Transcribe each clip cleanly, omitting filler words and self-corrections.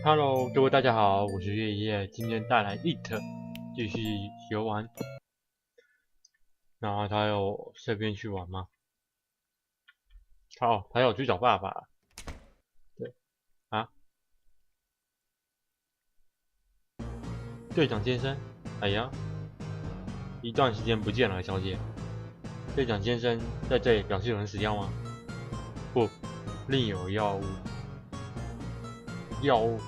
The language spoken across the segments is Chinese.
Hello，各位大家好，我是月夜，今天带来 It 继续游玩。然后他有这边去玩吗？他有去找爸爸。对啊，队长先生，哎呀，一段时间不见了，小姐。队长先生在这里表示有人死掉吗？不，另有药物。药物，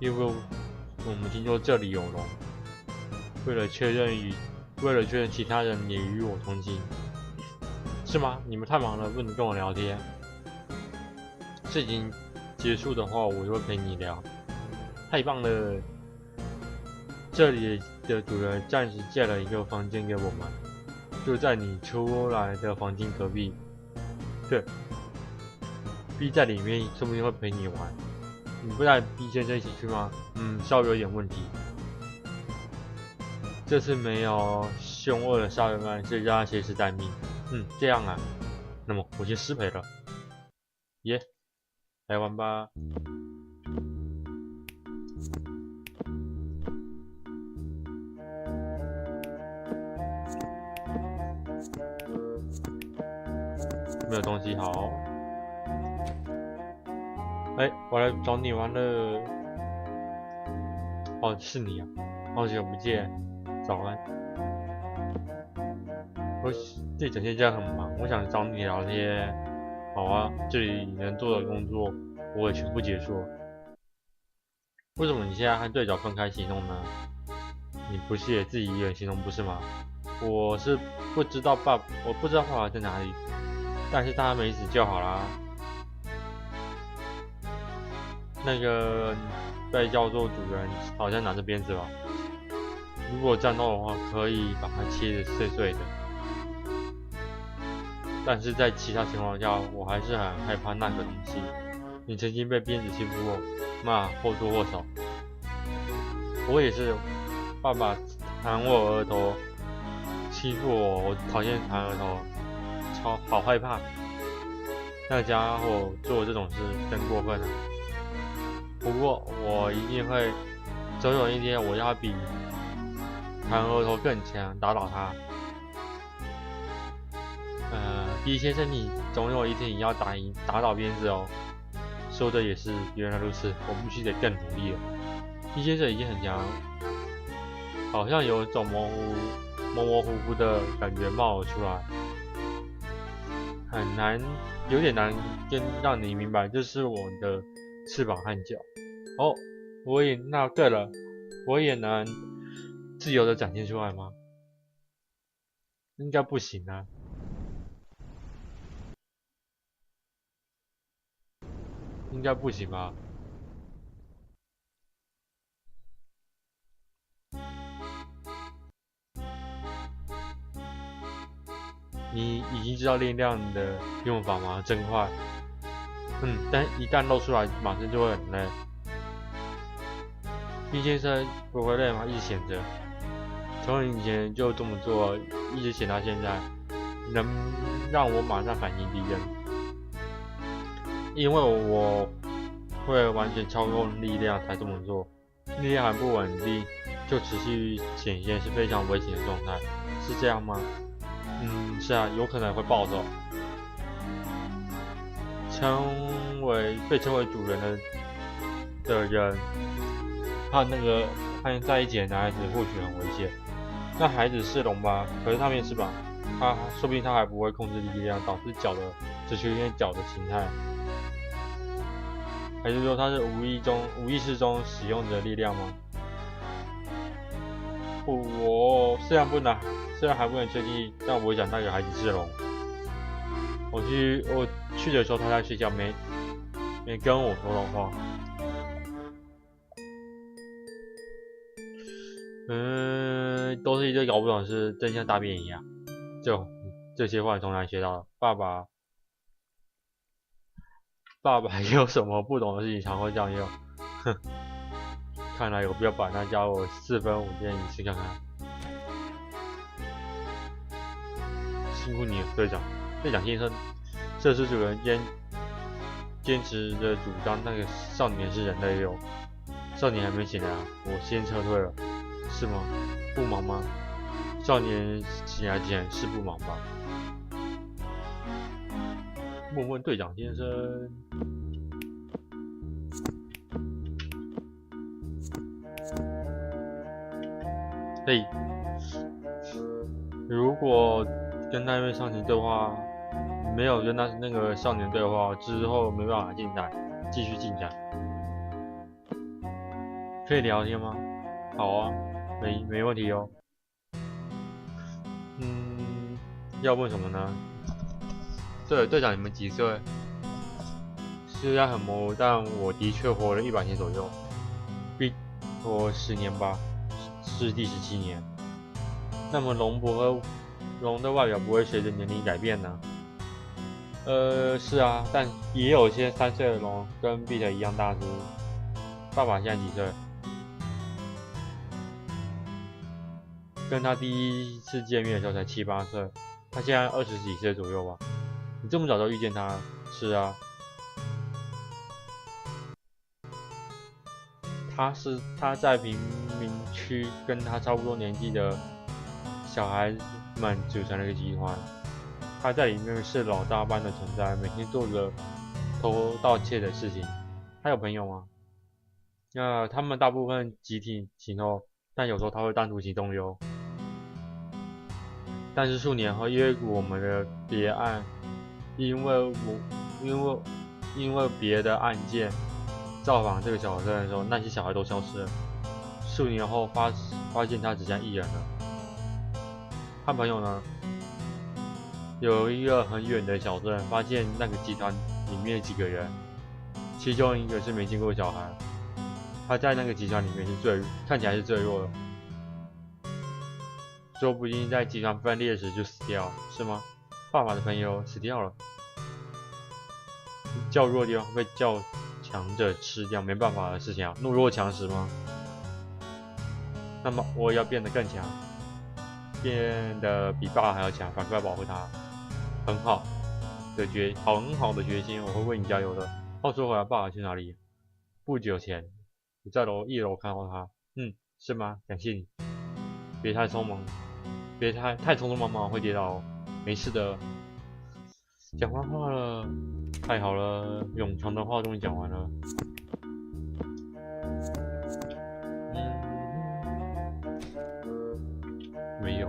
因为我们听说这里有龙。为了确认其他人也与我同行，是吗？你们太忙了，不能跟我聊天。事情结束的话，我就会陪你聊。太棒了！这里的主人暂时借了一个房间给我们，就在你出来的房间隔壁。对，B 在里面，说不定会陪你玩。你不带 B 先生一起去吗？稍微有点问题。这次没有凶恶的杀人案，所以让他随时待命。这样啊，那么我先失陪了。耶，来玩吧。没有东西好。我来找你玩了。哦，是你啊，好久不见，早安。这整天这样很忙，我想找你聊天。好啊，这里能做的工作我也全部结束了。为什么你现在和队长分开行动呢？你不是也自己一个人行动不是吗？我不知道爸爸在哪里，但是他没死就好啦。那个被叫做主人好像拿着鞭子吧？如果战斗的话，可以把它切得碎碎的。但是在其他情况下，我还是很害怕那个东西。你曾经被鞭子欺负过，骂或多或少。我也是，爸爸弹我额头，欺负我，我讨厌弹额头，好害怕。那家伙做这种事真过分了。不过我一定会，总有一天我要比弹额头更强，打倒他。B 先生，你总有一天也要打倒鞭子哦。说的也是，原来如此，我必须得更努力了。B 先生已经很强，好像有一种模糊糊的感觉冒了出来，有点难让你明白，这是我的翅膀和脚。哦，对了，我也能自由的展现出来吗？应该不行啊。应该不行吧？你已经知道力量的用法吗？真快。但一旦露出来，马上就会很累。B 先生不会累吗？一直闲着，从以前就这么做，一直闲到现在，能让我马上反应敌人，因为我会完全操控力量才这么做。力量还不稳定，就持续显现是非常危险的状态，是这样吗？是啊，有可能会暴走。被称为主人的人，和在一起的男孩子或许很危险。那孩子是龙吧？可是他没翅膀，说不定他还不会控制力量，导致只出现脚的形态。还是说他是无意识中使用的力量吗？我虽然还不能确定，但我想那个孩子是龙。我去的时候他在睡觉，没跟我说的话。都是一堆搞不懂的事，真像大便一样。这些话从哪里学到的？爸爸有什么不懂的事情常会这样用？哼，看来有必要把那家伙4分5件一次看看。辛苦你了，队长先生。这是主人坚持的主张那个少年是人类哟。少年还没醒来啊，我先撤退了，是吗？不忙吗？少年醒来前是不忙吧？问问队长先生。嘿，如果跟那位少年对话，没有跟那个少年对话之后没办法进展，继续进展，可以聊天吗？好啊，没问题哦。要问什么呢？对，队长你们几岁？虽然很模糊，但我的确活了100年左右，活10年吧，是第17年。那么龙的外表不会随着年龄改变呢？是啊，但也有些3岁的龙跟彼得一样大只。爸爸现在几岁？跟他第一次见面的时候才7、8岁，他现在20几岁左右吧。你这么早就遇见他了？是啊，他在贫民区跟他差不多年纪的小孩们组成了一个集团。他在里面是老大般的存在，每天做着偷盗窃的事情。他有朋友吗？他们大部分集体行动，但有时候他会单独行动哟。但是数年后，因为我们的别案，因为别的案件造访这个小镇的时候，那些小孩都消失了。数年后发现他只剩1人了。他朋友呢？有一个很远的小镇，发现那个集团里面几个人，其中一个是没见过小孩，他在那个集团里面看起来是最弱的，说不定在集团分裂时就死掉了，是吗？爸爸的朋友死掉了，较弱的地方被较强者吃掉，没办法的事情啊，懦弱强食吗？那么我要变得更强，变得比爸爸还要强，反过来保护他。很好的决心，我会为你加油的。话说回来，爸爸去哪里？不久前我在1楼看到他。是吗？感谢你。别太匆忙，别太匆匆忙忙会跌倒哦。没事的。讲完话了，太好了，冗长的话终于讲完了。没有。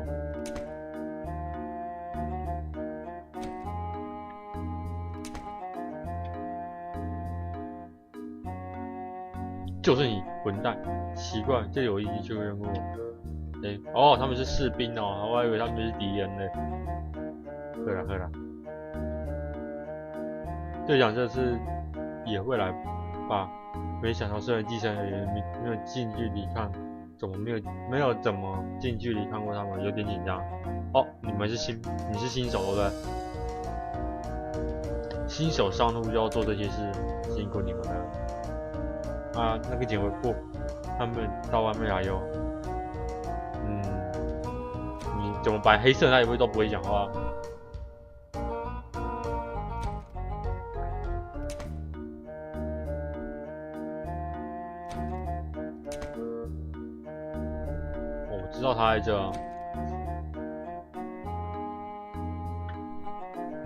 就是你，混蛋！奇怪，这里我已经确认过。他们是士兵哦，我还以为他们是敌人呢。对了，队长这次也会来吧？没想到虽然继承人没有近距离看，没有怎么近距离看过他们，有点紧张。你是新手对不对？新手上路就要做这些事，辛苦你们了。那个警卫部，他们到外面来哟。你怎么摆黑色那一位都不会讲话？我知道他在这。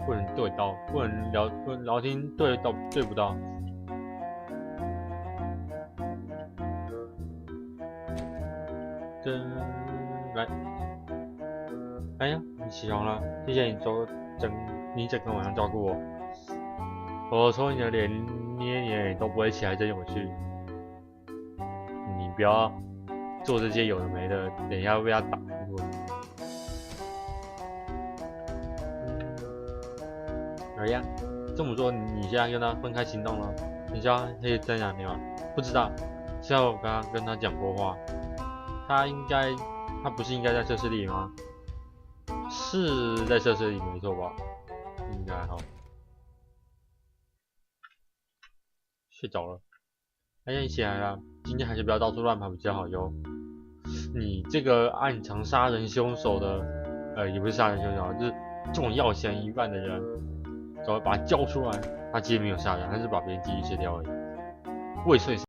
不能对到，不能聊天对不到。来，哎呀，你起床了，谢谢你整个晚上照顾我。我抽你的脸捏你都不会起来，真有趣。你不要做这些有的没的，等一下被他打。哎呀，这么说你现在跟他分开行动了？你知道可以在哪里吗？不知道。下午我刚刚跟他讲过话，他不是应该在设施里吗？是在设施里没错吧？应该好。睡着了。哎呀，你起来了，今天还是不要到处乱跑比较好哟。你这个暗藏杀人凶手的，也不是杀人凶手，就是重要嫌疑犯的人，赶快把他叫出来。他其实没有下架，他是把别人记忆切掉而已。未遂